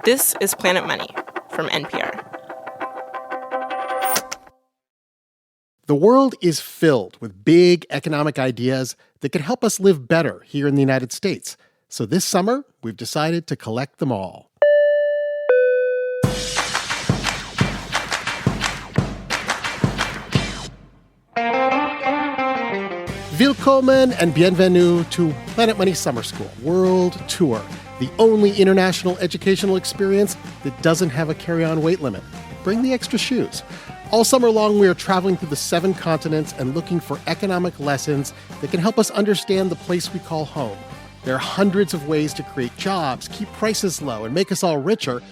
This is Planet Money from NPR. The world is filled with big economic ideas that could help us live better here in the United States. So this summer, we've decided to collect them all. Willkommen and bienvenue to Planet Money Summer School World Tour, the only international educational experience that doesn't have a carry-on weight limit. Bring the extra shoes. All summer long, we are traveling through the 7 continents and looking for economic lessons that can help us understand the place we call home. There are hundreds of ways to create jobs, keep prices low, and make us all richer,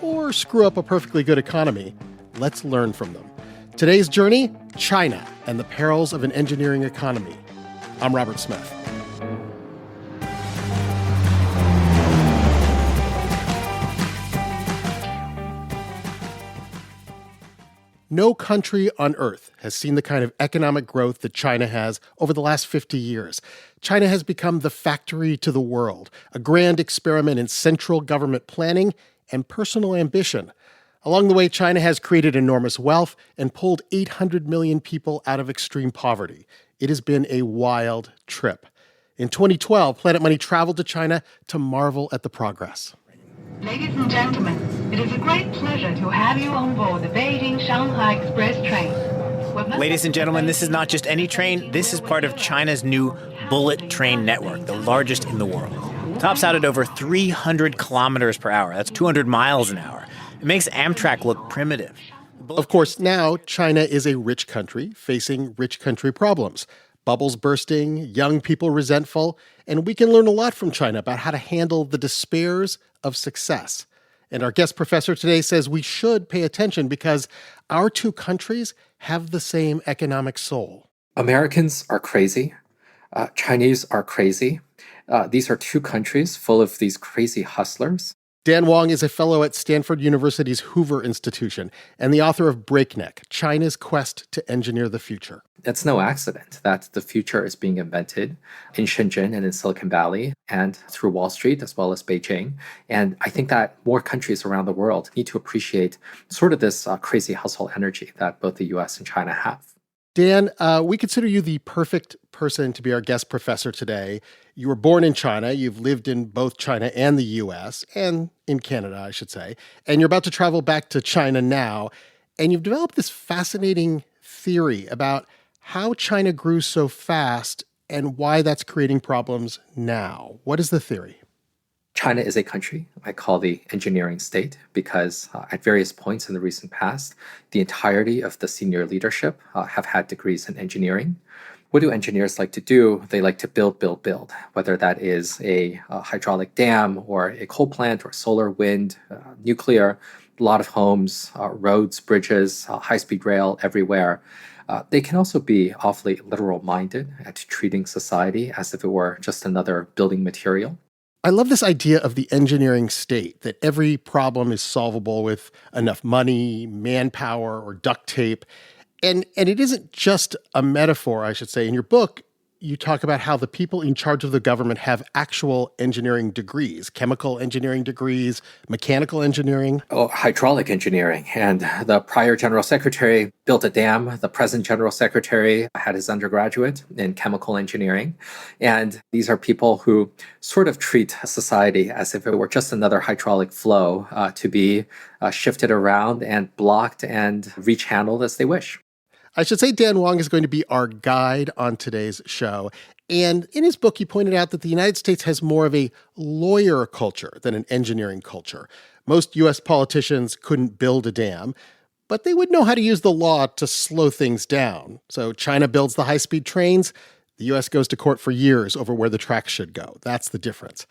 or screw up a perfectly good economy. Let's learn from them. Today's journey, China and the perils of an engineering economy. I'm Robert Smith. No country on earth has seen the kind of economic growth that China has over the last 50 years. China has become the factory to the world, a grand experiment in central government planning and personal ambition. Along the way, China has created enormous wealth and pulled 800 million people out of extreme poverty. It has been a wild trip. In 2012, Planet Money traveled to China to marvel at the progress. Ladies and gentlemen, it is a great pleasure to have you on board the Beijing-Shanghai Express train. Ladies and gentlemen, this is not just any train. This is part of China's new bullet train network, the largest in the world. It tops out at over 300 kilometers per hour. That's 200 miles an hour. It makes Amtrak look primitive. Of course, now China is a rich country facing rich country problems. Bubbles bursting, young people resentful, and we can learn a lot from China about how to handle the despairs of success. And our guest professor today says we should pay attention because our two countries have the same economic soul. Americans are crazy. Chinese are crazy. These are two countries full of these crazy hustlers. Dan Wang is a fellow at Stanford University's Hoover Institution and the author of Breakneck, China's Quest to Engineer the Future. It's no accident that the future is being invented in Shenzhen and in Silicon Valley and through Wall Street as well as Beijing. And I think that more countries around the world need to appreciate sort of this crazy hustle energy that both the US and China have. Dan, we consider you the perfect person to be our guest professor today. You were born in China. You've lived in both China and the U.S., and in Canada, I should say. And you're about to travel back to China now. And you've developed this fascinating theory about how China grew so fast and why that's creating problems now. What is the theory? China is a country I call the engineering state because at various points in the recent past, the entirety of the senior leadership have had degrees in engineering. What do engineers like to do? They like to build, whether that is a hydraulic dam or a coal plant or solar, wind, nuclear, a lot of homes, roads, bridges, high-speed rail everywhere. They can also be awfully literal-minded at treating society as if it were just another building material. I love this idea of the engineering state, that every problem is solvable with enough money, manpower, or duct tape. And it isn't just a metaphor, I should say. In your book, you talk about how the people in charge of the government have actual engineering degrees, chemical engineering degrees, mechanical engineering. Hydraulic engineering. And the prior general secretary built a dam. The present general secretary had his undergraduate in chemical engineering. And these are people who sort of treat society as if it were just another hydraulic flow to be shifted around and blocked and rechanneled as they wish. I should say Dan Wang is going to be our guide on today's show. And in his book, he pointed out that the United States has more of a lawyer culture than an engineering culture. Most U.S. politicians couldn't build a dam, but they would know how to use the law to slow things down. So China builds the high-speed trains. The U.S. goes to court for years over where the tracks should go. That's the difference.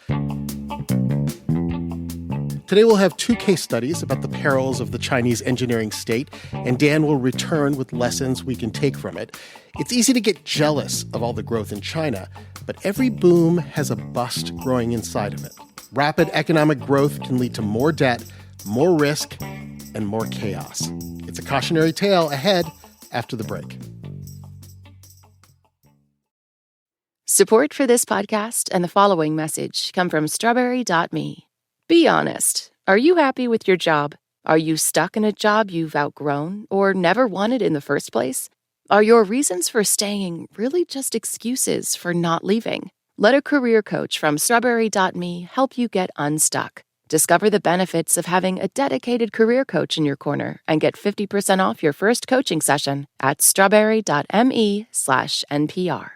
Today we'll have 2 case studies about the perils of the Chinese engineering state, and Dan will return with lessons we can take from it. It's easy to get jealous of all the growth in China, but every boom has a bust growing inside of it. Rapid economic growth can lead to more debt, more risk, and more chaos. It's a cautionary tale ahead after the break. Support for this podcast and the following message come from Strawberry.me. Be honest. Are you happy with your job? Are you stuck in a job you've outgrown or never wanted in the first place? Are your reasons for staying really just excuses for not leaving? Let a career coach from Strawberry.me help you get unstuck. Discover the benefits of having a dedicated career coach in your corner and get 50% off your first coaching session at strawberry.me/NPR.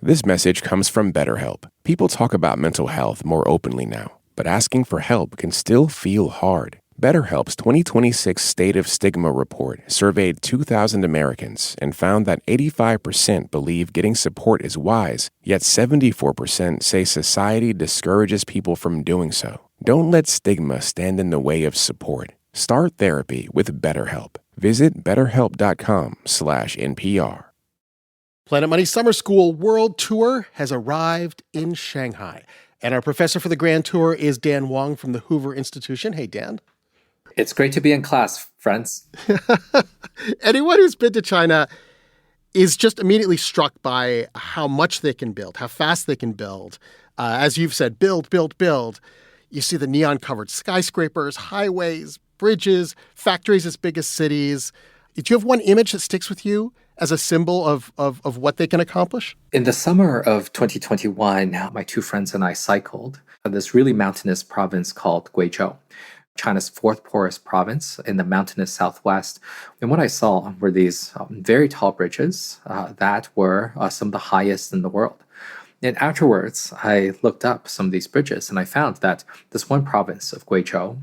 This message comes from BetterHelp. People talk about mental health more openly now, but asking for help can still feel hard. BetterHelp's 2026 State of Stigma report surveyed 2,000 Americans and found that 85% believe getting support is wise, yet 74% say society discourages people from doing so. Don't let stigma stand in the way of support. Start therapy with BetterHelp. Visit betterhelp.com/NPR. Planet Money Summer School World Tour has arrived in Shanghai. And our professor for the Grand Tour is Dan Wong from the Hoover Institution. Hey, Dan. It's great to be in class, friends. Anyone who's been to China is just immediately struck by how much they can build, how fast they can build. As you've said, build, build, build. You see the neon-covered skyscrapers, highways, bridges, factories as big as cities. Do you have one image that sticks with you as a symbol of what they can accomplish? In the summer of 2021, my two friends and I cycled this really mountainous province called Guizhou, China's fourth poorest province in the mountainous southwest. And what I saw were these very tall bridges that were some of the highest in the world. And afterwards, I looked up some of these bridges and I found that this one province of Guizhou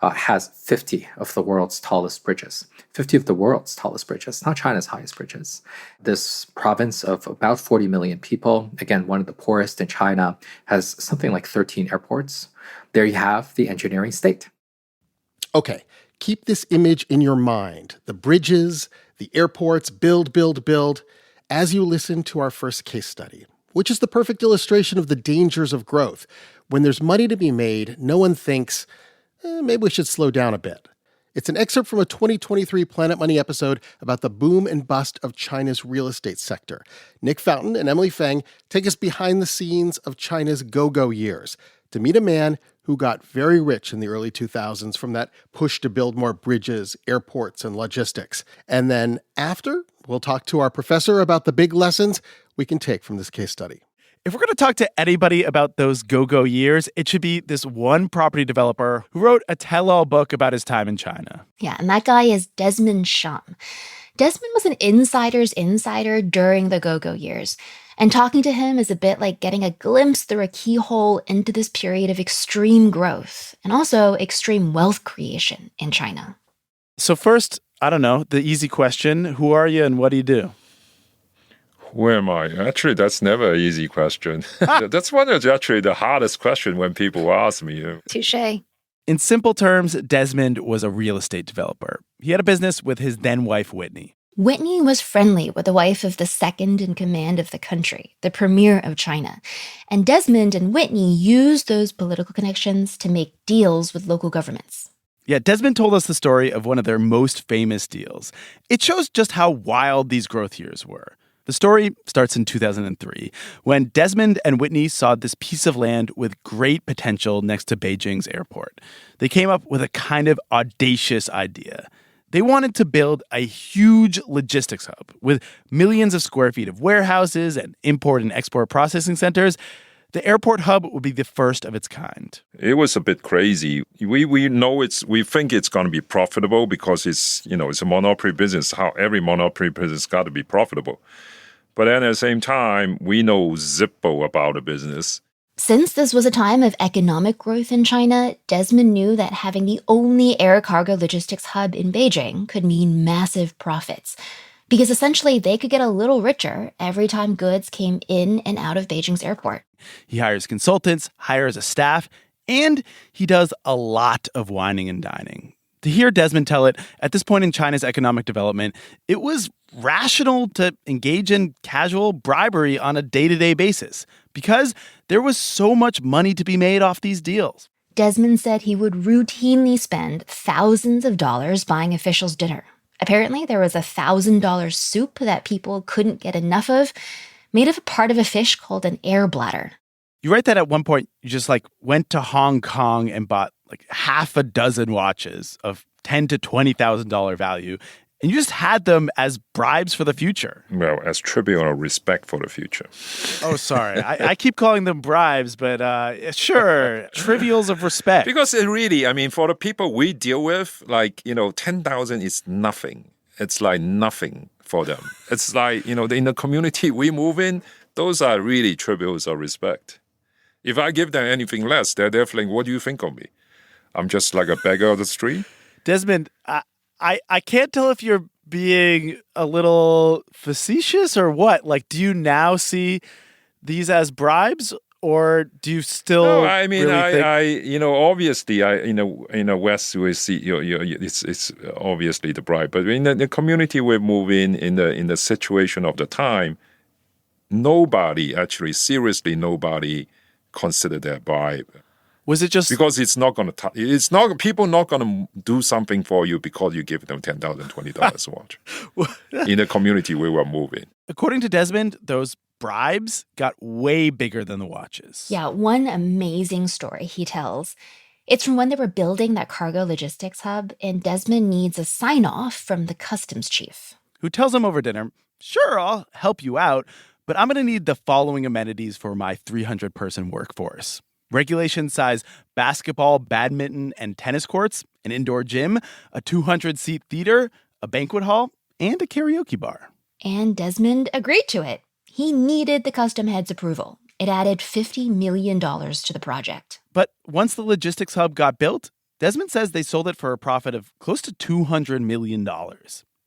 has 50 of the world's tallest bridges. 50 of the world's tallest bridges, not China's highest bridges. This province of about 40 million people, again, one of the poorest in China, has something like 13 airports. There you have the engineering state. Okay, keep this image in your mind. The bridges, the airports, build, build, build, as you listen to our first case study, which is the perfect illustration of the dangers of growth. When there's money to be made, no one thinks, maybe we should slow down a bit. It's an excerpt from a 2023 Planet Money episode about the boom and bust of China's real estate sector. Nick Fountain and Emily Feng take us behind the scenes of China's go-go years to meet a man who got very rich in the early 2000s from that push to build more bridges, airports, and logistics. And then after, we'll talk to our professor about the big lessons we can take from this case study. If we're going to talk to anybody about those go-go years, it should be this one property developer who wrote a tell-all book about his time in China. Yeah, and that guy is Desmond Shum. Desmond was an insider's insider during the go-go years. And talking to him is a bit like getting a glimpse through a keyhole into this period of extreme growth and also extreme wealth creation in China. So first, I don't know, the easy question, who are you and what do you do? Who am I? Actually, that's never an easy question. That's one of actually the hardest question when people ask me. Touché. In simple terms, Desmond was a real estate developer. He had a business with his then-wife, Whitney. Whitney was friendly with the wife of the second in command of the country, the premier of China. And Desmond and Whitney used those political connections to make deals with local governments. Yeah, Desmond told us the story of one of their most famous deals. It shows just how wild these growth years were. The story starts in 2003, when Desmond and Whitney saw this piece of land with great potential next to Beijing's airport. They came up with a kind of audacious idea. They wanted to build a huge logistics hub with millions of square feet of warehouses and import and export processing centers. The airport hub would be the first of its kind. It was a bit crazy. We know we think it's going to be profitable because it's a monopoly business. How every monopoly business got to be profitable. But then at the same time, we know zippo about the business. Since this was a time of economic growth in China, Desmond knew that having the only air cargo logistics hub in Beijing could mean massive profits. Because essentially, they could get a little richer every time goods came in and out of Beijing's airport. He hires consultants, hires a staff, and he does a lot of whining and dining. To hear Desmond tell it, at this point in China's economic development, it was rational to engage in casual bribery on a day-to-day basis because there was so much money to be made off these deals. Desmond said he would routinely spend thousands of dollars buying officials dinner. Apparently, there was a $1,000 soup that people couldn't get enough of, made of a part of a fish called an air bladder. You write that at one point, you just went to Hong Kong and bought like half a dozen watches of $10,000 to $20,000 value, and you just had them as bribes for the future. Well, as tribute or respect for the future. Oh, sorry. I keep calling them bribes, but sure, trivials of respect. Because it really, I mean, for the people we deal with, like, 10,000 is nothing. It's like nothing for them. It's like, in the community we move in, those are really trivials of respect. If I give them anything less, they're thinking, what do you think of me? I'm just like a beggar of the street? Desmond, I can't tell if you're being a little facetious or what. Like, do you now see these as bribes, or do you still? No, I mean, really think... obviously, in the West, we see it's obviously the bribe. But in the community we move in the situation of the time, nobody considered that bribe. Was it just because it's not going to? It's not people not going to do something for you because you give them $10,000, $20 a watch. In the community we were moving. According to Desmond, those bribes got way bigger than the watches. Yeah, one amazing story he tells. It's from when they were building that cargo logistics hub, and Desmond needs a sign-off from the customs chief, who tells him over dinner, "Sure, I'll help you out, but I'm going to need the following amenities for my 300-person workforce. Regulation-size basketball, badminton, and tennis courts, an indoor gym, a 200-seat theater, a banquet hall, and a karaoke bar." And Desmond agreed to it. He needed the custom head's approval. It added $50 million to the project. But once the logistics hub got built, Desmond says they sold it for a profit of close to $200 million.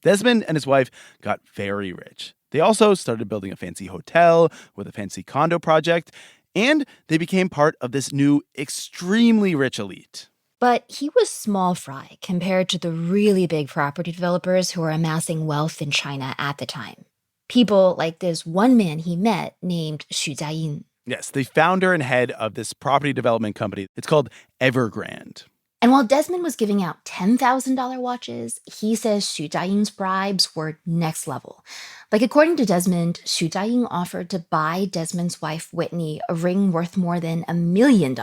Desmond and his wife got very rich. They also started building a fancy hotel with a fancy condo project, and they became part of this new extremely rich elite. But he was small fry compared to the really big property developers who were amassing wealth in China at the time. People like this one man he met named Xu Jiayin. Yes, the founder and head of this property development company. It's called Evergrande. And while Desmond was giving out $10,000 watches, he says Xu Jiaying's bribes were next level. Like, according to Desmond, Xu Jiaying offered to buy Desmond's wife, Whitney, a ring worth more than $1 million,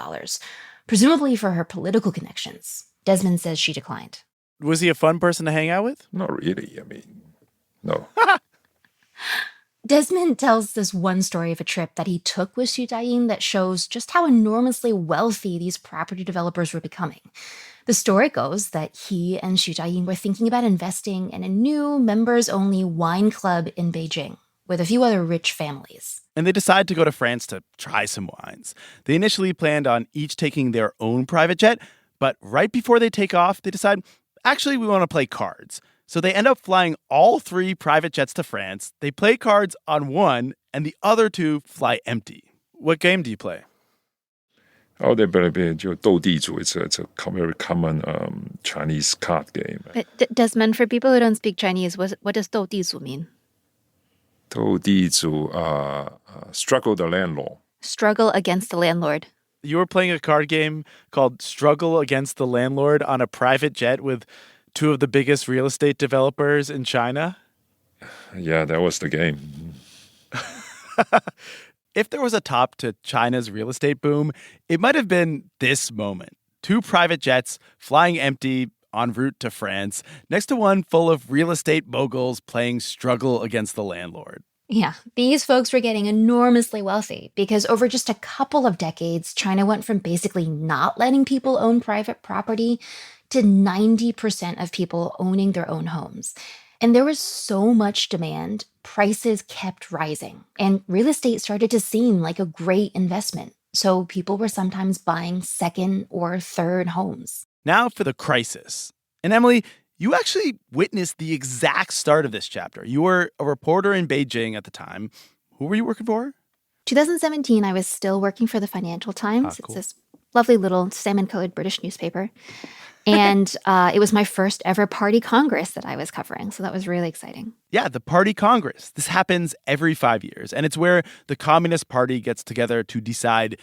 presumably for her political connections. Desmond says she declined. Was he a fun person to hang out with? Not really. I mean, no. Desmond tells this one story of a trip that he took with Xu Jiayin that shows just how enormously wealthy these property developers were becoming. The story goes that he and Xu Jiayin were thinking about investing in a new members-only wine club in Beijing with a few other rich families. And they decide to go to France to try some wines. They initially planned on each taking their own private jet, but right before they take off, they decide, actually, we want to play cards. So they end up flying all 3 private jets to France. They play cards on one, and the other 2 fly empty. What game do you play? Oh, they better be 就斗地主. It's a very common Chinese card game. But Desmond, for people who don't speak Chinese, what does 斗地主 mean? 斗地主, struggle the landlord. Struggle against the landlord. You were playing a card game called Struggle Against the Landlord on a private jet with 2 of the biggest real estate developers in China? Yeah, that was the game. If there was a top to China's real estate boom, it might have been this moment. 2 private jets flying empty en route to France, next to one full of real estate moguls playing Struggle Against the Landlord. Yeah, these folks were getting enormously wealthy because over just a couple of decades, China went from basically not letting people own private property to 90% of people owning their own homes. And there was so much demand, prices kept rising, and real estate started to seem like a great investment. So people were sometimes buying second or third homes. Now for the crisis. And Emily, you actually witnessed the exact start of this chapter. You were a reporter in Beijing at the time. Who were you working for? 2017, I was still working for the Financial Times. Cool. It's this lovely little salmon-colored British newspaper. And it was my first ever party congress that I was covering. So that was really exciting. Yeah, the Party Congress. This happens every 5 years. And it's where the Communist Party gets together to decide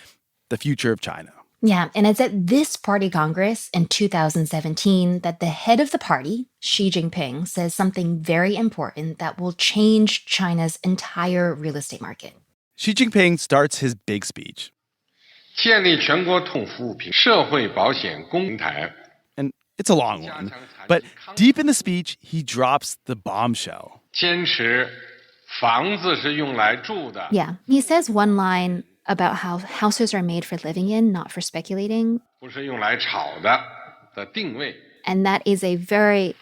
the future of China. Yeah, and it's at this party congress in 2017 that the head of the party, Xi Jinping, says something very important that will change China's entire real estate market. Xi Jinping starts his big speech. 建立全国统服务平社会保险公平台. And it's a long one. But deep in the speech, he drops the bombshell. 坚持房子是用来住的. Yeah, he says one line about how houses are made for living in, not for speculating. 不是用来炒的定位. And that is a very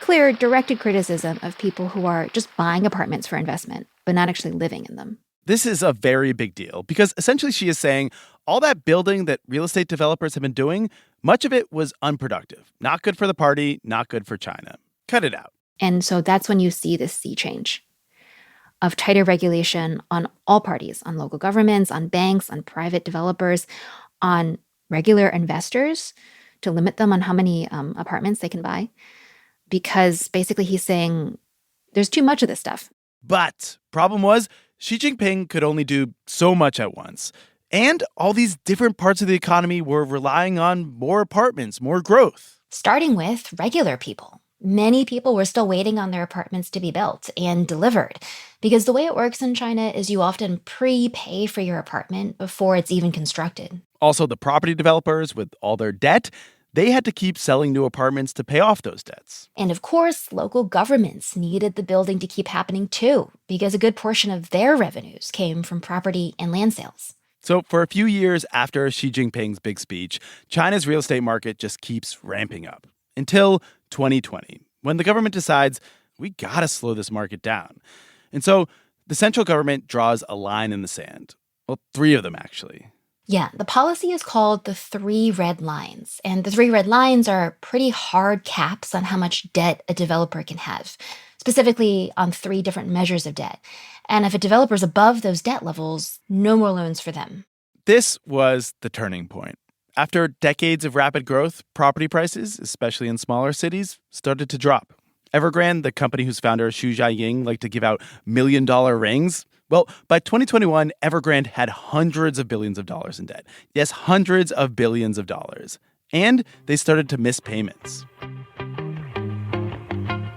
clear, directed criticism of people who are just buying apartments for investment, but not actually living in them. This is a very big deal because essentially she is saying all that building that real estate developers have been doing, much of it was unproductive. Not good for the party, not good for China. Cut it out. And so that's when you see this sea change of tighter regulation on all parties, on local governments, on banks, on private developers, on regular investors to limit them on how many apartments they can buy. Because basically he's saying there's too much of this stuff. But problem was, Xi Jinping could only do so much at once. And all these different parts of the economy were relying on more apartments, more growth. Starting with regular people. Many people were still waiting on their apartments to be built and delivered. Because the way it works in China is you often prepay for your apartment before it's even constructed. Also, the property developers, with all their debt, they had to keep selling new apartments to pay off those debts. And of course, local governments needed the building to keep happening too, because a good portion of their revenues came from property and land sales. So for a few years after Xi Jinping's big speech, China's real estate market just keeps ramping up until 2020, when the government decides we gotta slow this market down. And so the central government draws a line in the sand. Well, 3 of them, actually. Yeah, the policy is called the 3 red lines. And the 3 red lines are pretty hard caps on how much debt a developer can have, specifically on 3 different measures of debt. And if a developer's above those debt levels, no more loans for them. This was the turning point. After decades of rapid growth, property prices, especially in smaller cities, started to drop. Evergrande, the company whose founder Xu Jiaying liked to give out million-dollar rings, well, by 2021, Evergrande had hundreds of billions of dollars in debt. Yes, hundreds of billions of dollars. And they started to miss payments.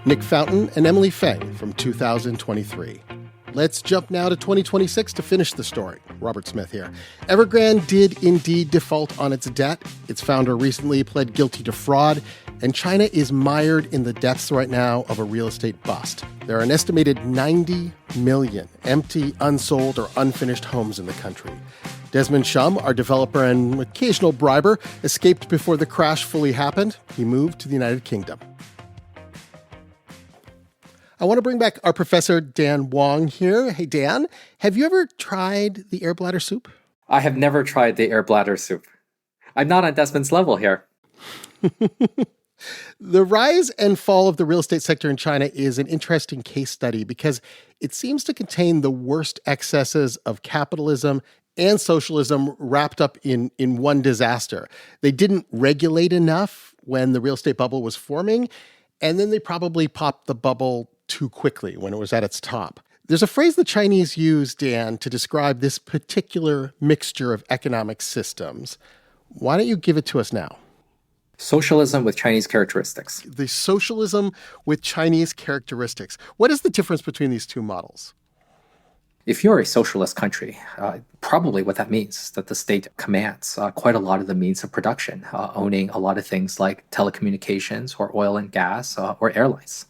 Nick Fountain and Emily Feng from 2023. Let's jump now to 2026 to finish the story. Robert Smith here. Evergrande did indeed default on its debt. Its founder recently pled guilty to fraud, and China is mired in the depths right now of a real estate bust. There are an estimated 90 million empty, unsold, or unfinished homes in the country. Desmond Shum, our developer and occasional briber, escaped before the crash fully happened. He moved to the United Kingdom. I want to bring back our professor, Dan Wong, here. Hey, Dan, have you ever tried the air bladder soup? I have never tried the air bladder soup. I'm not on Desmond's level here. The rise and fall of the real estate sector in China is an interesting case study because it seems to contain the worst excesses of capitalism and socialism wrapped up in one disaster. They didn't regulate enough when the real estate bubble was forming, and then they probably popped the bubble too quickly when it was at its top. There's a phrase the Chinese use, Dan, to describe this particular mixture of economic systems. Why don't you give it to us now? Socialism with Chinese characteristics. The socialism with Chinese characteristics. What is the difference between these two models? If you're a socialist country, probably what that means is that the state commands quite a lot of the means of production, owning a lot of things like telecommunications or oil and gas or airlines.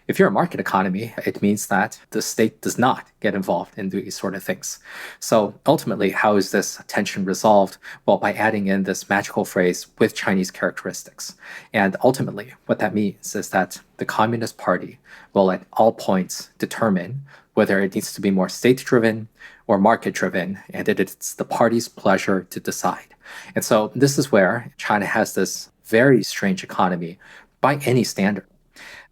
If you're a market economy, it means that the state does not get involved in these sort of things. So ultimately, how is this tension resolved? Well, by adding in this magical phrase, with Chinese characteristics. And ultimately, what that means is that the Communist Party will at all points determine whether it needs to be more state-driven or market-driven, and it's the party's pleasure to decide. And so this is where China has this very strange economy by any standard,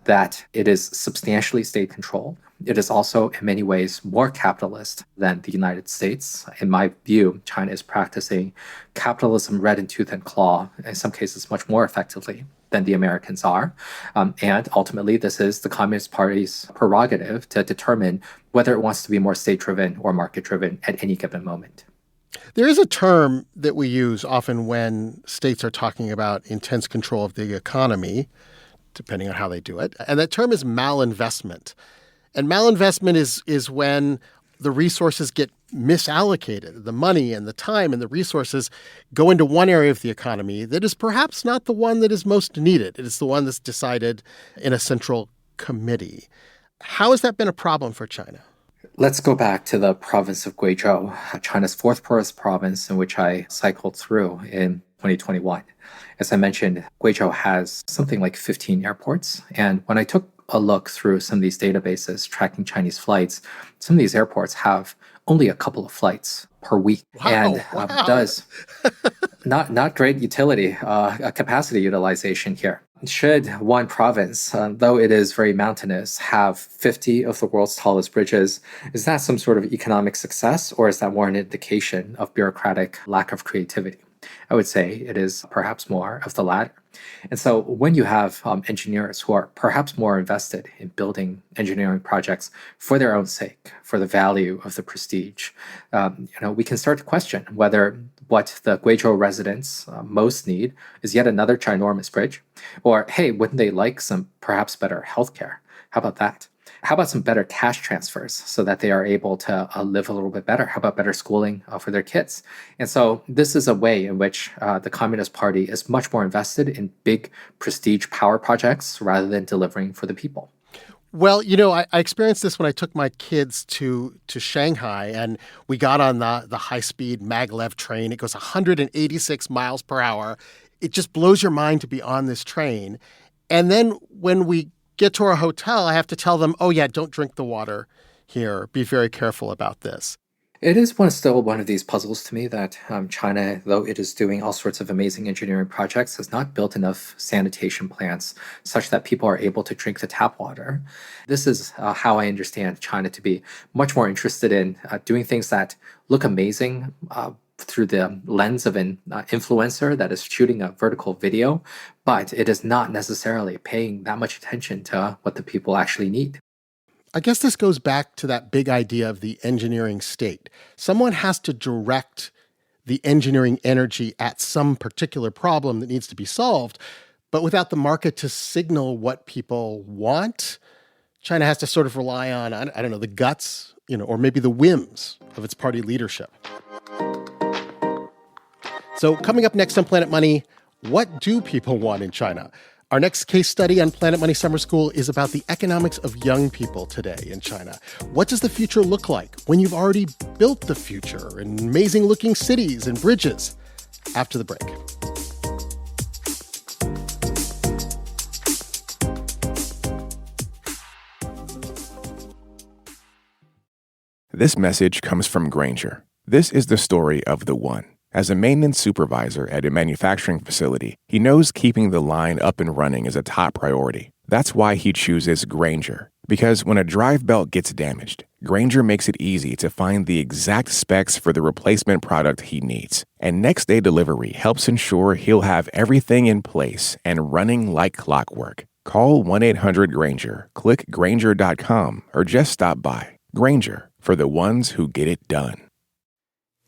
that it is substantially state-controlled. It is also, in many ways, more capitalist than the United States. In my view, China is practicing capitalism red in tooth and claw, in some cases much more effectively than the Americans are. And ultimately, this is the Communist Party's prerogative to determine whether it wants to be more state-driven or market-driven at any given moment. There is a term that we use often when states are talking about intense control of the economy, depending on how they do it. And that term is malinvestment. And malinvestment is when the resources get misallocated. The money and the time and the resources go into one area of the economy that is perhaps not the one that is most needed. It is the one that's decided in a central committee. How has that been a problem for China? Let's go back to the province of Guizhou, China's fourth poorest province, in which I cycled through in 2021. As I mentioned, Guizhou has something like 15 airports. And when I took a look through some of these databases tracking Chinese flights, some of these airports have only a couple of flights per week. Wow, And does not great utility, capacity utilization here. Should one province, though it is very mountainous, have 50 of the world's tallest bridges, is that some sort of economic success, or is that more an indication of bureaucratic lack of creativity? I would say it is perhaps more of the latter. And so when you have engineers who are perhaps more invested in building engineering projects for their own sake, for the value of the prestige, we can start to question whether what the Guizhou residents most need is yet another ginormous bridge, or, hey, wouldn't they like some perhaps better healthcare? How about that? How about some better cash transfers so that they are able to live a little bit better? How about better schooling for their kids? And so this is a way in which the Communist Party is much more invested in big prestige power projects rather than delivering for the people. Well, I experienced this when I took my kids to Shanghai, and we got on the high-speed maglev train. It goes 186 miles per hour. It just blows your mind to be on this train. And then when we get to our hotel, I have to tell them, oh, yeah, don't drink the water here. Be very careful about this. It is still one of these puzzles to me that China, though it is doing all sorts of amazing engineering projects, has not built enough sanitation plants such that people are able to drink the tap water. This is how I understand China to be much more interested in doing things that look amazing through the lens of an influencer that is shooting a vertical video, but it is not necessarily paying that much attention to what the people actually need. I guess this goes back to that big idea of the engineering state. Someone has to direct the engineering energy at some particular problem that needs to be solved, but without the market to signal what people want, China has to sort of rely on, I don't know, the guts, or maybe the whims of its party leadership. So coming up next on Planet Money, what do people want in China? Our next case study on Planet Money Summer School is about the economics of young people today in China. What does the future look like when you've already built the future in amazing-looking cities and bridges? After the break. This message comes from Grainger. This is the story of the one. As a maintenance supervisor at a manufacturing facility, he knows keeping the line up and running is a top priority. That's why he chooses Grainger. Because when a drive belt gets damaged, Grainger makes it easy to find the exact specs for the replacement product he needs. And next-day delivery helps ensure he'll have everything in place and running like clockwork. Call 1-800-GRAINGER, click Grainger.com, or just stop by. Grainger, for the ones who get it done.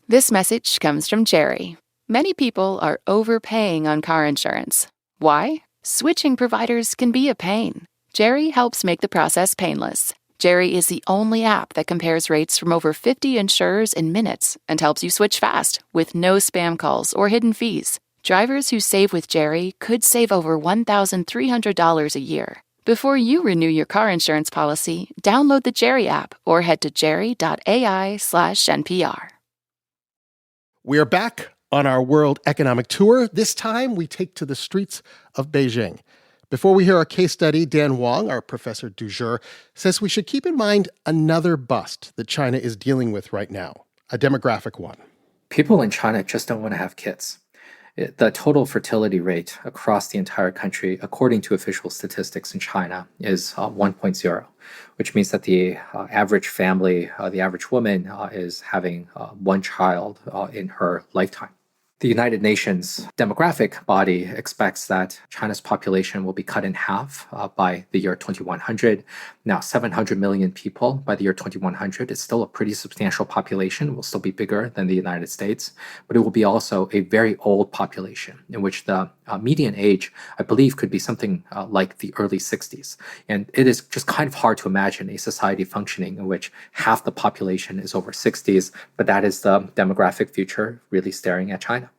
This message comes from Jerry. Many people are overpaying on car insurance. Why? Switching providers can be a pain. Jerry helps make the process painless. Jerry is the only app that compares rates from over 50 insurers in minutes and helps you switch fast with no spam calls or hidden fees. Drivers who save with Jerry could save over $1,300 a year. Before you renew your car insurance policy, download the Jerry app or head to jerry.ai/NPR. We are back on our World Economic Tour. This time, we take to the streets of Beijing. Before we hear our case study, Dan Wang, our professor du jour, says we should keep in mind another bust that China is dealing with right now, a demographic one. People in China just don't want to have kids. The total fertility rate across the entire country, according to official statistics in China, is 1.0, which means that the average family, the average woman, is having one child in her lifetime. The United Nations demographic body expects that China's population will be cut in half by the year 2100. Now, 700 million people by the year 2100 is still a pretty substantial population. It will still be bigger than the United States, but it will be also a very old population in which the median age, I believe, could be something like the early 60s. And it is just kind of hard to imagine a society functioning in which half the population is over 60s, but that is the demographic future really staring at China.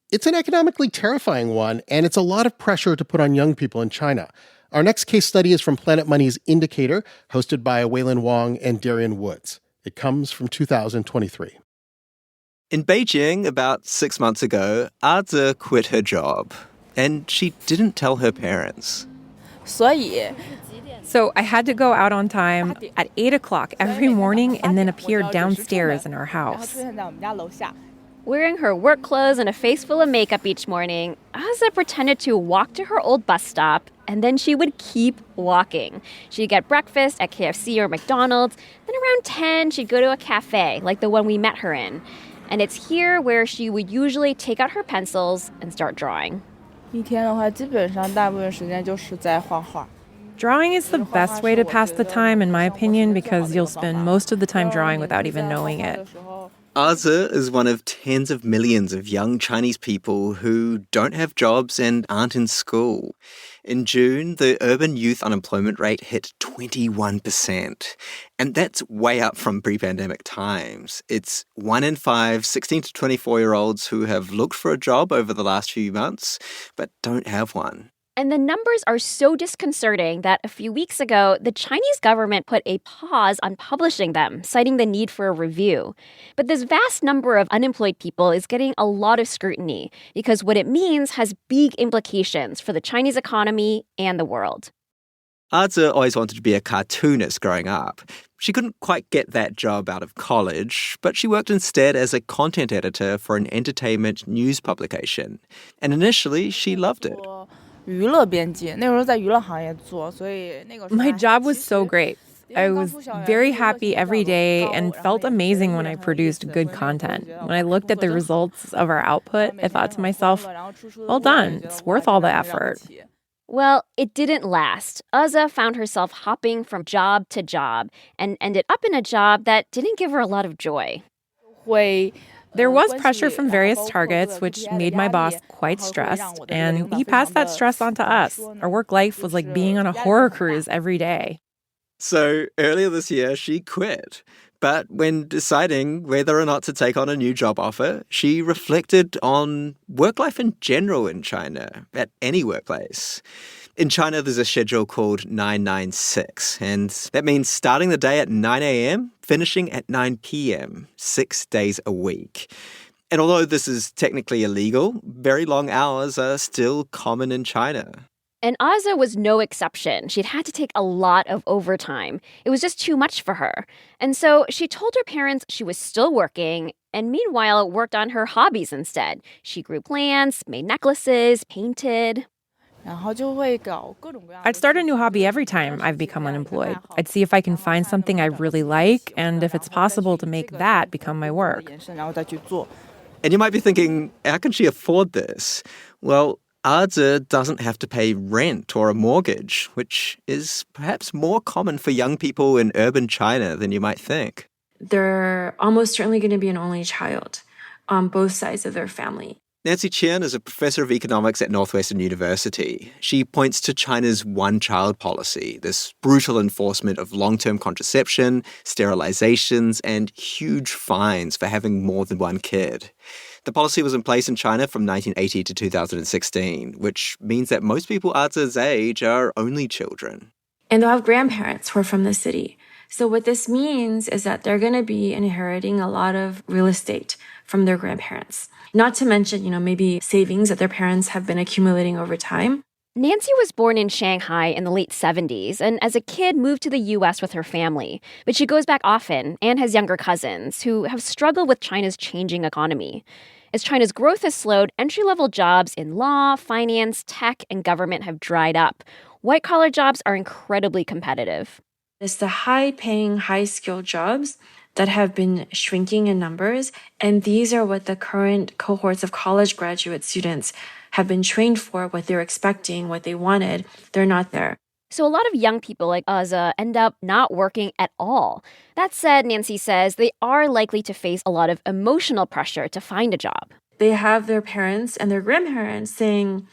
It's an economically terrifying one, and it's a lot of pressure to put on young people in China. Our next case study is from Planet Money's Indicator, hosted by Waylon Wong and Darian Woods. It comes from 2023. In Beijing, about 6 months ago, Azi quit her job, and she didn't tell her parents. So I had to go out on time at 8 o'clock every morning and then appear downstairs in our house. Wearing her work clothes and a face full of makeup each morning, Aza pretended to walk to her old bus stop, and then she would keep walking. She'd get breakfast at KFC or McDonald's, then around 10, she'd go to a cafe like the one we met her in. And it's here where she would usually take out her pencils and start drawing. Drawing is the best way to pass the time, in my opinion, because you'll spend most of the time drawing without even knowing it. Azi is one of tens of millions of young Chinese people who don't have jobs and aren't in school. In June, the urban youth unemployment rate hit 21%. And that's way up from pre-pandemic times. It's 1 in 5 16 to 24-year-olds who have looked for a job over the last few months, but don't have one. And the numbers are so disconcerting that a few weeks ago, the Chinese government put a pause on publishing them, citing the need for a review. But this vast number of unemployed people is getting a lot of scrutiny because what it means has big implications for the Chinese economy and the world. Azi always wanted to be a cartoonist growing up. She couldn't quite get that job out of college, but she worked instead as a content editor for an entertainment news publication. And initially, she loved it. My job was so great. I was very happy every day and felt amazing when I produced good content. When I looked at the results of our output, I thought to myself, well done, it's worth all the effort. Well, it didn't last. Aza found herself hopping from job to job and ended up in a job that didn't give her a lot of joy. There was pressure from various targets, which made my boss quite stressed, and he passed that stress on to us. Our work life was like being on a horror cruise every day. So earlier this year, she quit. But when deciding whether or not to take on a new job offer, she reflected on work life in general in China, at any workplace. In China, there's a schedule called 996, and that means starting the day at 9 a.m., finishing at 9 p.m., 6 days a week. And although this is technically illegal, very long hours are still common in China. And Aza was no exception. She'd had to take a lot of overtime. It was just too much for her. And so she told her parents she was still working, and meanwhile worked on her hobbies instead. She grew plants, made necklaces, painted. I'd start a new hobby every time I've become unemployed. I'd see if I can find something I really like, and if it's possible to make that become my work. And you might be thinking, how can she afford this? Well, Azi doesn't have to pay rent or a mortgage, which is perhaps more common for young people in urban China than you might think. They're almost certainly going to be an only child on both sides of their family. Nancy Chen is a professor of economics at Northwestern University. She points to China's one-child policy, this brutal enforcement of long-term contraception, sterilizations, and huge fines for having more than one kid. The policy was in place in China from 1980 to 2016, which means that most people Azi's age are only children. And they'll have grandparents who are from the city. So what this means is that they're going to be inheriting a lot of real estate from their grandparents. Not to mention, maybe savings that their parents have been accumulating over time. Nancy was born in Shanghai in the late 70s and as a kid moved to the U.S. with her family. But she goes back often and has younger cousins who have struggled with China's changing economy. As China's growth has slowed, entry-level jobs in law, finance, tech, and government have dried up. White-collar jobs are incredibly competitive. It's the high-paying, high-skilled jobs that have been shrinking in numbers, and these are what the current cohorts of college graduate students have been trained for, what they're expecting, what they wanted. They're not there. So a lot of young people like Aza end up not working at all. That said, Nancy says they are likely to face a lot of emotional pressure to find a job. They have their parents and their grandparents saying,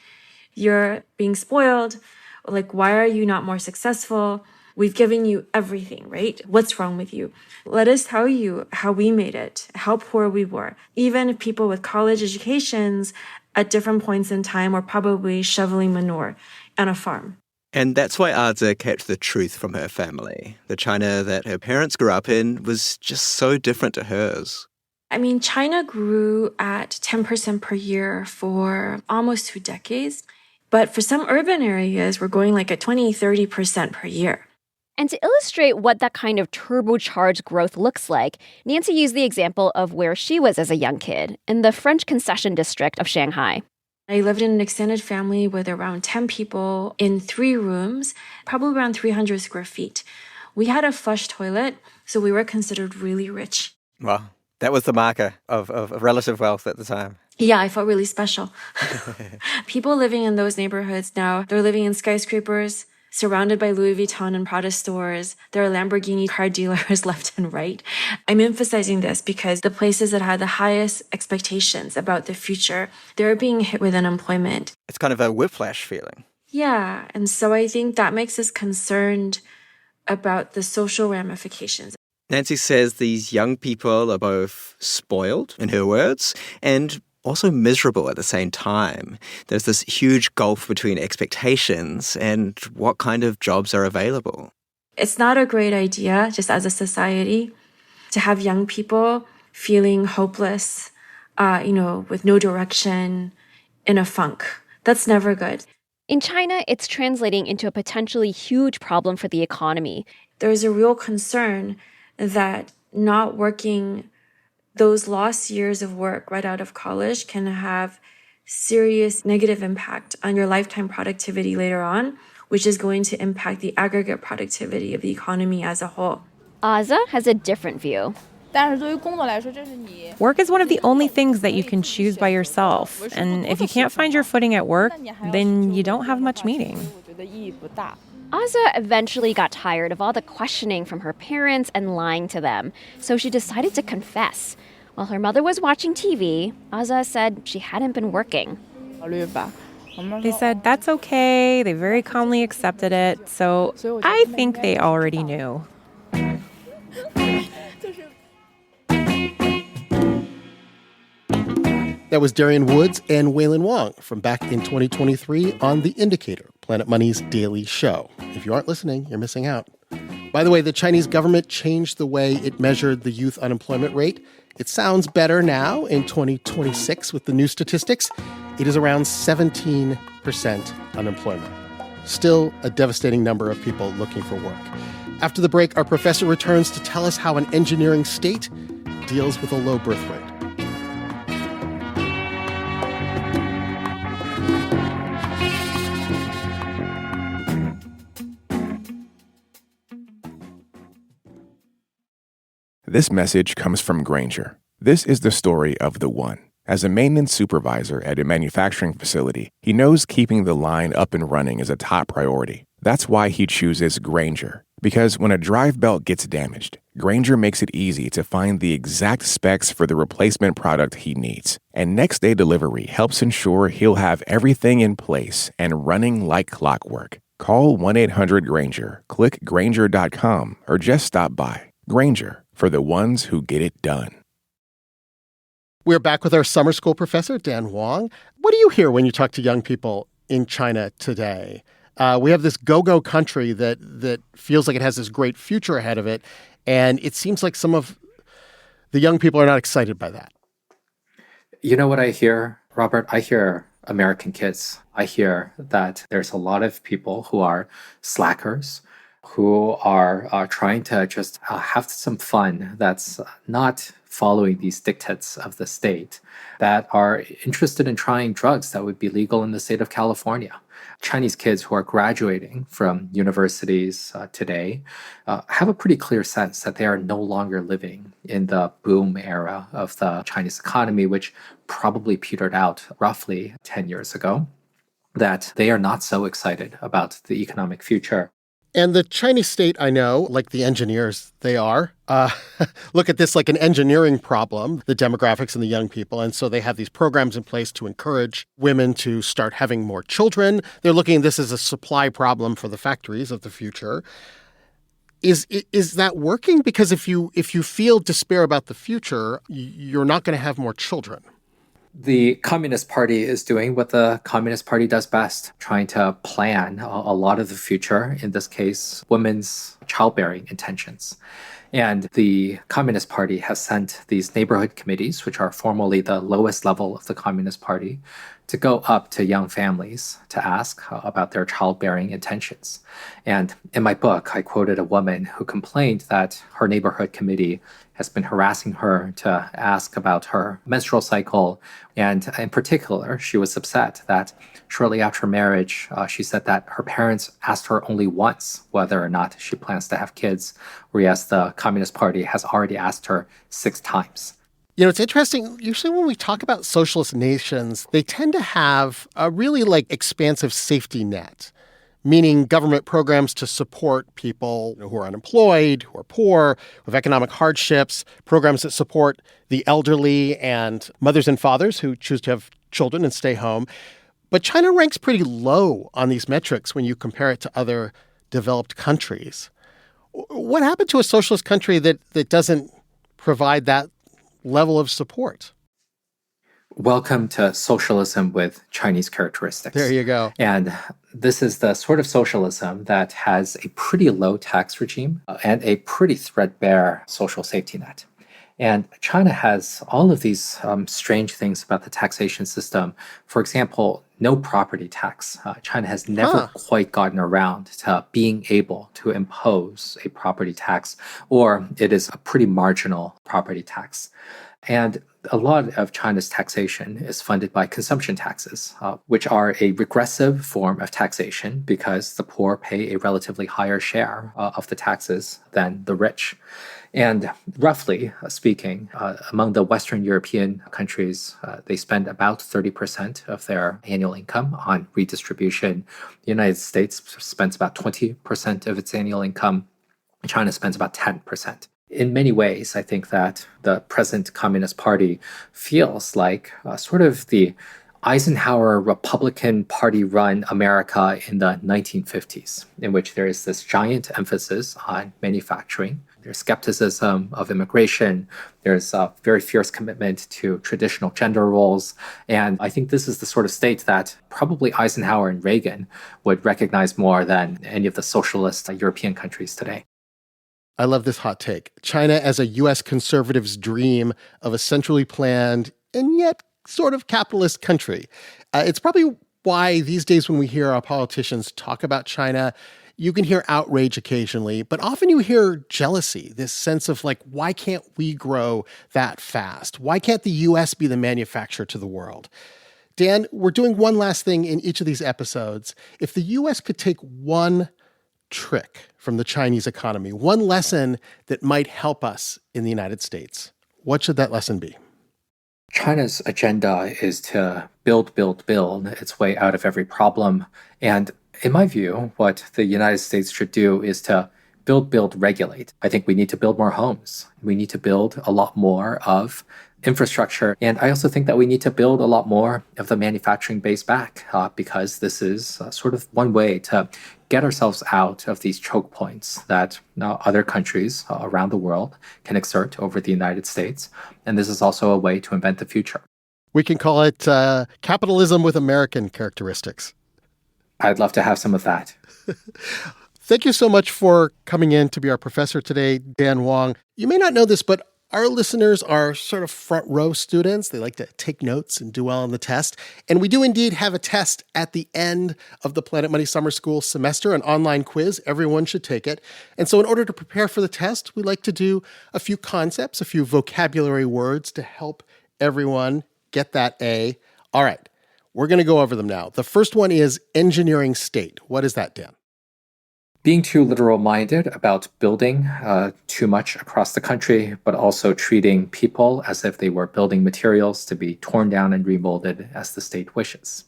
you're being spoiled. Like, why are you not more successful? We've given you everything, right? What's wrong with you? Let us tell you how we made it, how poor we were. Even if people with college educations at different points in time were probably shoveling manure on a farm. And that's why Aza kept the truth from her family. The China that her parents grew up in was just so different to hers. I mean, China grew at 10% per year for almost 2 decades. But for some urban areas, we're going like at 20, 30% per year. And to illustrate what that kind of turbocharged growth looks like, Nancy used the example of where she was as a young kid, in the French concession district of Shanghai. I lived in an extended family with around 10 people in 3 rooms, probably around 300 square feet. We had a flush toilet, so we were considered really rich. Well, that was the marker of relative wealth at the time. Yeah, I felt really special. People living in those neighborhoods now, they're living in skyscrapers, surrounded by Louis Vuitton and Prada stores. There are Lamborghini car dealers left and right. I'm emphasizing this because the places that had the highest expectations about the future, they're being hit with unemployment. It's kind of a whiplash feeling. Yeah, and so I think that makes us concerned about the social ramifications. Nancy says these young people are both spoiled, in her words, and also miserable at the same time. There's this huge gulf between expectations and what kind of jobs are available. It's not a great idea, just as a society, to have young people feeling hopeless, with no direction, in a funk. That's never good. In China, it's translating into a potentially huge problem for the economy. There's a real concern that not working those lost years of work right out of college can have serious negative impact on your lifetime productivity later on, which is going to impact the aggregate productivity of the economy as a whole. Aza has a different view. Work is one of the only things that you can choose by yourself. And if you can't find your footing at work, then you don't have much meaning. Aza eventually got tired of all the questioning from her parents and lying to them, so she decided to confess. While her mother was watching TV, Aza said she hadn't been working. They said, that's okay. They very calmly accepted it. So I think they already knew. That was Darian Woods and Waylon Wong from back in 2023 on The Indicator, Planet Money's daily show. If you aren't listening, you're missing out. By the way, the Chinese government changed the way it measured the youth unemployment rate. It sounds better now in 2026 with the new statistics. It is around 17% unemployment. Still a devastating number of people looking for work. After the break, our professor returns to tell us how an engineering state deals with a low birth rate. This message comes from Grainger. This is the story of the one. As a maintenance supervisor at a manufacturing facility, he knows keeping the line up and running is a top priority. That's why he chooses Grainger. Because when a drive belt gets damaged, Grainger makes it easy to find the exact specs for the replacement product he needs. And next-day delivery helps ensure he'll have everything in place and running like clockwork. Call 1-800-GRAINGER, click Grainger.com, or just stop by. Grainger, for the ones who get it done. We're back with our summer school professor, Dan Wong. What do you hear when you talk to young people in China today? We have this go-go country that feels like it has this great future ahead of it, and it seems like some of the young people are not excited by that. You know what I hear, Robert? I hear American kids. I hear that there's a lot of people who are slackers, who are trying to just have some fun that's not following these dictates of the state, that are interested in trying drugs that would be legal in the state of California. Chinese kids who are graduating from universities today have a pretty clear sense that they are no longer living in the boom era of the Chinese economy, which probably petered out roughly 10 years ago. that they are not so excited about the economic future. And the Chinese state, I know, like the engineers they are, look at this like an engineering problem, the demographics and the young people. And so they have these programs in place to encourage women to start having more children. They're looking at this as a supply problem for the factories of the future. Is that working? Because if you feel despair about the future, you're not going to have more children. The Communist Party is doing what the Communist Party does best, trying to plan a lot of the future, in this case, women's childbearing intentions. And the Communist Party has sent these neighborhood committees, which are formally the lowest level of the Communist Party, to go up to young families to ask about their childbearing intentions. And in my book, I quoted a woman who complained that her neighborhood committee has been harassing her to ask about her menstrual cycle. And in particular, she was upset that shortly after marriage, she said that her parents asked her only once whether or not she plans to have kids, whereas the Communist Party has already asked her 6 times. You know, it's interesting. Usually when we talk about socialist nations, they tend to have a really expansive safety net, meaning government programs to support people who are unemployed, who are poor, who have economic hardships, programs that support the elderly and mothers and fathers who choose to have children and stay home. But China ranks pretty low on these metrics when you compare it to other developed countries. What happened to a socialist country that doesn't provide that level of support? Welcome to socialism with Chinese characteristics. There you go. And this is the sort of socialism that has a pretty low tax regime and a pretty threadbare social safety net. And China has all of these strange things about the taxation system. For example, no property tax. China has never quite gotten around to being able to impose a property tax, or it is a pretty marginal property tax. And a lot of China's taxation is funded by consumption taxes, which are a regressive form of taxation because the poor pay a relatively higher share of the taxes than the rich. And roughly speaking, among the Western European countries, they spend about 30% of their annual income on redistribution. The United States spends about 20% of its annual income. China spends about 10%. In many ways, I think that the present Communist Party feels like sort of the Eisenhower Republican Party-run America in the 1950s, in which there is this giant emphasis on manufacturing. There's skepticism of immigration. There's a very fierce commitment to traditional gender roles. And I think this is the sort of state that probably Eisenhower and Reagan would recognize more than any of the socialist European countries today. I love this hot take. China as a U.S. conservative's dream of a centrally planned and yet sort of capitalist country. It's probably why these days when we hear our politicians talk about China, you can hear outrage occasionally, but often you hear jealousy, this sense of why can't we grow that fast? Why can't the U.S. be the manufacturer to the world? Dan, we're doing one last thing in each of these episodes. If the U.S. could take one trick from the Chinese economy, one lesson that might help us in the United States, what should that lesson be? China's agenda is to build its way out of every problem. And in my view, what the United States should do is to build, regulate. I think we need to build more homes. We need to build a lot more of infrastructure. And I also think that we need to build a lot more of the manufacturing base back because this is sort of one way to get ourselves out of these choke points that other countries around the world can exert over the United States. And this is also a way to invent the future. We can call it capitalism with American characteristics. I'd love to have some of that. Thank you so much for coming in to be our professor today, Dan Wang. You may not know this, but our listeners are sort of front row students. They like to take notes and do well on the test. And we do indeed have a test at the end of the Planet Money Summer School semester, an online quiz. Everyone should take it. And so in order to prepare for the test, we like to do a few concepts, a few vocabulary words to help everyone get that A. All right, we're going to go over them now. The first one is engineering state. What is that, Dan? Being too literal-minded about building too much across the country, but also treating people as if they were building materials to be torn down and remolded as the state wishes.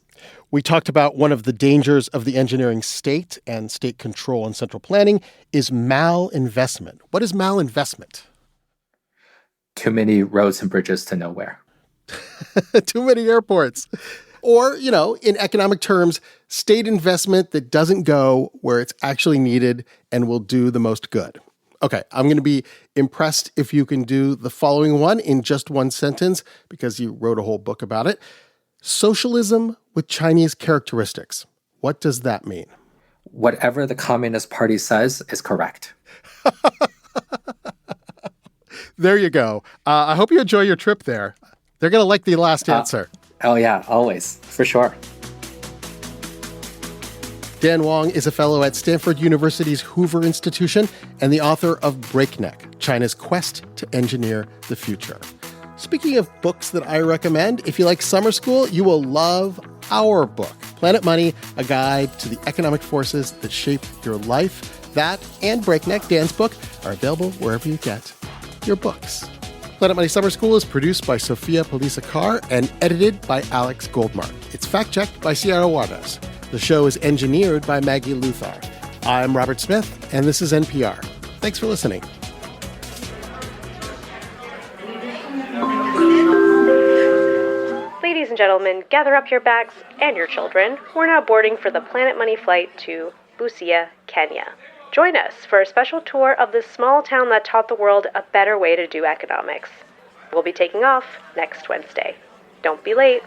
We talked about one of the dangers of the engineering state and state control and central planning is malinvestment. What is malinvestment? Too many roads and bridges to nowhere. Too many airports. Or, in economic terms, state investment that doesn't go where it's actually needed and will do the most good. Okay, I'm going to be impressed if you can do the following one in just one sentence because you wrote a whole book about it. Socialism with Chinese characteristics. What does that mean? Whatever the Communist Party says is correct. There you go. I hope you enjoy your trip there. They're going to like the last answer. Oh, yeah, always. For sure. Dan Wang is a fellow at Stanford University's Hoover Institution and the author of Breakneck, China's Quest to Engineer the Future. Speaking of books that I recommend, if you like summer school, you will love our book, Planet Money, a guide to the economic forces that shape your life. That and Breakneck, Dan's book, are available wherever you get your books. Planet Money Summer School is produced by Sophia Polisa-Carr and edited by Alex Goldmark. It's fact-checked by Sierra Juarez. The show is engineered by Maggie Luthar. I'm Robert Smith, and this is NPR. Thanks for listening. Ladies and gentlemen, gather up your bags and your children. We're now boarding for the Planet Money flight to Busia, Kenya. Join us for a special tour of the small town that taught the world a better way to do economics. We'll be taking off next Wednesday. Don't be late.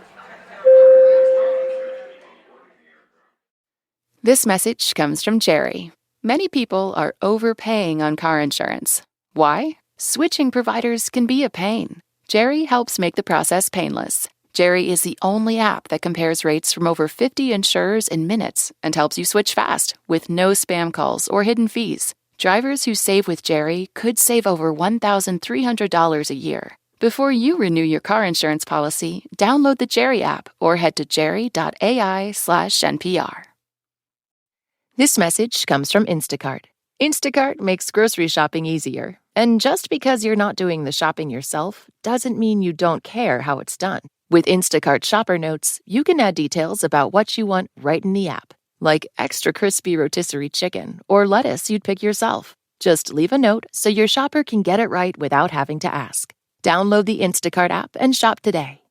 This message comes from Jerry. Many people are overpaying on car insurance. Why? Switching providers can be a pain. Jerry helps make the process painless. Jerry is the only app that compares rates from over 50 insurers in minutes and helps you switch fast with no spam calls or hidden fees. Drivers who save with Jerry could save over $1,300 a year. Before you renew your car insurance policy, download the Jerry app or head to jerry.ai/NPR. This message comes from Instacart. Instacart makes grocery shopping easier. And just because you're not doing the shopping yourself doesn't mean you don't care how it's done. With Instacart Shopper Notes, you can add details about what you want right in the app, like extra crispy rotisserie chicken or lettuce you'd pick yourself. Just leave a note so your shopper can get it right without having to ask. Download the Instacart app and shop today.